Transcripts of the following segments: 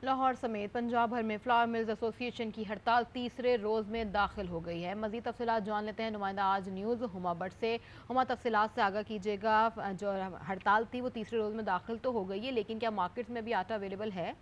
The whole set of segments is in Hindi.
लाहौर समेत पंजाब भर में फ्लावर मिल्स एसोसिएशन की हड़ताल तीसरे रोज में दाखिल हो गई है। मजीद तफसीलात जान लेते हैं नुमाइंदा आज न्यूज़ हुमा भट्ट से। हुमा, तफसीलात से आगाह कीजिएगा। जो हड़ताल थी वो तीसरे रोज में दाखिल तो हो गई है, लेकिन क्या मार्केट्स में भी आटा अवेलेबल है?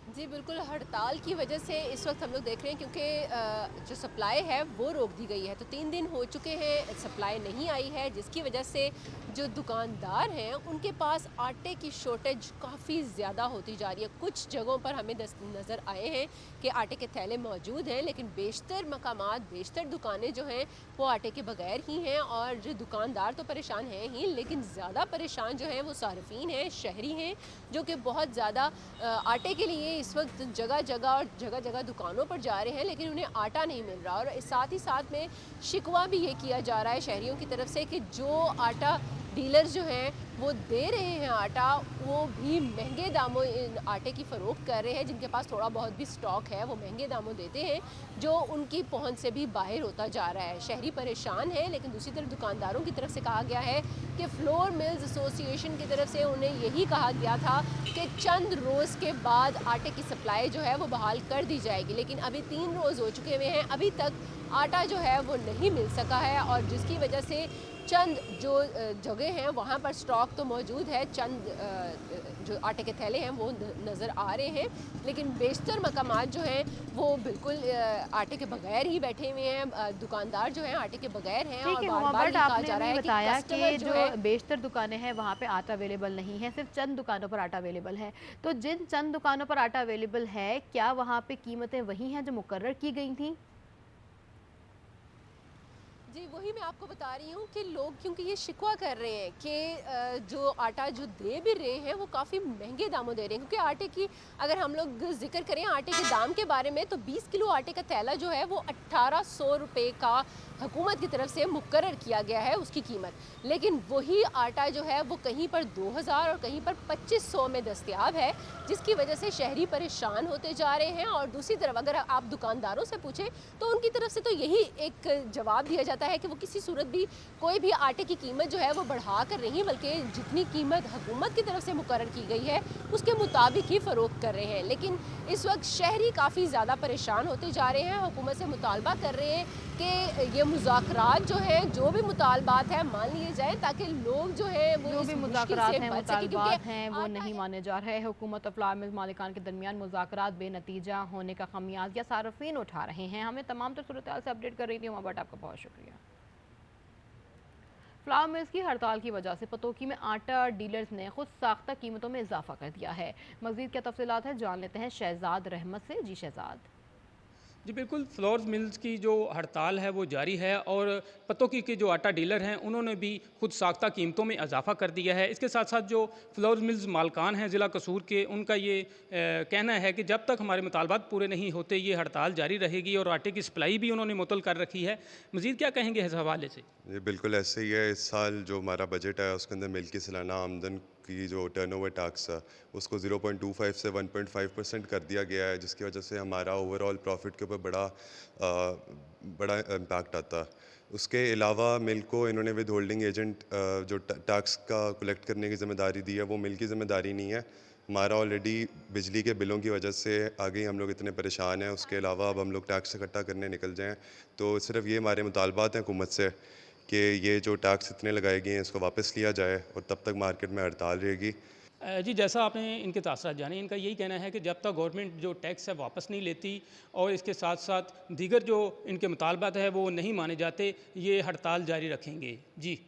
जी बिल्कुल, हड़ताल की वजह से इस वक्त हम लोग देख रहे हैं क्योंकि जो सप्लाई है वो रोक दी गई है। तो 3 दिन हो चुके हैं, सप्लाई नहीं आई है, जिसकी वजह से जो दुकानदार हैं उनके पास आटे की शॉर्टेज काफ़ी ज़्यादा होती जा रही है। कुछ जगहों पर हमें नज़र आए हैं कि आटे के थैले मौजूद हैं, लेकिन बेशतर मकामात, बेशतर दुकानें जो हैं वो आटे के बगैर ही हैं। और जो दुकानदार तो परेशान हैं ही, लेकिन ज़्यादा परेशान जो हैं वो सार्फिन हैं, शहरी हैं, जो कि बहुत ज़्यादा आटे के लिए इस वक्त जगह जगह दुकानों पर जा रहे हैं, लेकिन उन्हें आटा नहीं मिल रहा। और साथ ही साथ में शिकवा भी ये किया जा रहा है शहरियों की तरफ से कि जो आटा डीलर्स जो हैं वो दे रहे हैं आटा, वो भी महंगे दामों आटे की फ़रोख्त कर रहे हैं। जिनके पास थोड़ा बहुत भी स्टॉक है वो महंगे दामों देते हैं, जो उनकी पहुंच से भी बाहर होता जा रहा है। शहरी परेशान है, लेकिन दूसरी तरफ दुकानदारों की तरफ से कहा गया है कि फ्लोर मिल्स एसोसिएशन की तरफ से उन्हें यही कहा गया था कि चंद रोज़ के बाद आटे की सप्लाई जो है वो बहाल कर दी जाएगी। लेकिन अभी 3 रोज़ हो चुके हुए हैं, अभी तक आटा जो है वो नहीं मिल सका है। और जिसकी वजह से चंद जो जगह हैं वहाँ पर स्टॉक तो मौजूद है, चंद जो आटे के थैले हैं वो नज़र आ रहे हैं, लेकिन बेशतर मकामात जो हैं वो बिल्कुल आटे के बगैर ही बैठे हुए हैं। दुकानदार जो हैं आटे के बगैर हैं ठीक और है बार हुमा बार भट्ट, ये कहा आपने जा रहा अभी है कि बताया कस्टमर कि जो जो है। बेशतर दुकानें हैं वहाँ पे आटा अवेलेबल नहीं है, सिर्फ चंद दुकानों पर आटा अवेलेबल है। तो जिन चंद दुकानों पर आटा अवेलेबल है, क्या वहाँ पे कीमतें वही हैं जो मुकर्रर की गई थी? जी वही मैं आपको बता रही हूँ कि लोग क्योंकि ये शिकवा कर रहे हैं कि जो आटा जो दे भी रहे हैं वो काफ़ी महंगे दामों दे रहे हैं। क्योंकि आटे की अगर हम लोग जिक्र करें आटे के दाम के बारे में, तो 20 किलो आटे का थैला जो है वो 1800 रुपये का हुकूमत की तरफ से मुकर्रर किया गया है उसकी कीमत। लेकिन वही आटा जो है वो कहीं पर 2000 और कहीं पर 2500 में दस्तयाब है, जिसकी वजह से शहरी परेशान होते जा रहे हैं। और दूसरी तरफ अगर आप दुकानदारों से पूछें तो उनकी तरफ से तो यही एक जवाब दिया जाता है कि वो किसी सूरत भी कोई भी आटे की कीमत जो है वो बढ़ा कर नहीं, बल्कि जितनी कीमत हुकूमत की तरफ से मुकर्रर की गई है उसके मुताबिक ही फ़रोख्त कर रहे हैं। लेकिन इस वक्त शहरी काफ़ी ज़्यादा परेशान होते जा रहे हैं, हुकूमत से मुतालबा कर रहे हैं कि ये मुज़ाकरात जो है, जो भी मुतालबात है मान लिए जाए, ताकि लोग जो है वो जो इस भी मुश्किल मुज़ाकरात से हैं, बच सके। मुतालबात हैं, क्योंकि वो आटा नहीं है। माने जा रहे हैं। हुकूमत और फ्लावर मिल मालिकान के दरमियान मुज़ाकरात बेनतीजा होने का खमियाजा सार्फिन उठा रहे हैं। हमें तमाम तर सूरत हाल से अपडेट कर रही थी हुमा भट्ट, आपका बहुत शुक्रिया। फ्लावर मिल्स की हड़ताल की वजह से पतोकी में आटा डीलर्स ने खुद साख्ता कीमतों में इजाफा कर दिया है। मज़ीद क्या तफसीलात है जान लेते हैं शहजाद रहमत से। जी शहजाद। जी बिल्कुल, फ्लोर मिल्स की जो हड़ताल है वो जारी है और पतोकी के जो आटा डीलर हैं उन्होंने भी खुद साख्ता कीमतों में इजाफा कर दिया है। इसके साथ साथ जो फ्लोर मिल्स मालकान हैं ज़िला कसूर के, उनका ये कहना है कि जब तक हमारे मुतालबात पूरे नहीं होते ये हड़ताल जारी रहेगी और आटे की सप्लाई भी उन्होंने मुअत्तल कर रखी है। मज़ीद क्या कहेंगे इस हवाले से? जी बिल्कुल ऐसे ही है। इस साल जो हमारा बजट है उसके अंदर मिल्क की सालाना आमदन की जो टर्नओवर टैक्स है उसको 0.25 से 1.5% कर दिया गया है, जिसकी वजह से हमारा ओवरऑल प्रॉफिट के ऊपर बड़ा इम्पैक्ट आता है। उसके अलावा मिल्क को इन्होंने विद होल्डिंग एजेंट जो टैक्स का कलेक्ट करने की ज़िम्मेदारी दी है वो मिल्क की ज़िम्मेदारी नहीं है। हमारा ऑलरेडी बिजली के बिलों की वजह से आगे ही हम लोग इतने परेशान हैं, उसके अलावा अब हम लोग टैक्स इकट्ठा करने निकल जाएं तो सिर्फ ये हमारे मुतालबात हैं हुकूमत से कि ये जो टैक्स इतने लगाए गए हैं इसको वापस लिया जाए और तब तक मार्केट में हड़ताल रहेगी। जी जैसा आपने इनके तासरात जाने, इनका यही कहना है कि जब तक गवर्नमेंट जो टैक्स है वापस नहीं लेती और इसके साथ साथ दीगर जो इनके मुतालबात है वो नहीं माने जाते, ये हड़ताल जारी रखेंगे। जी।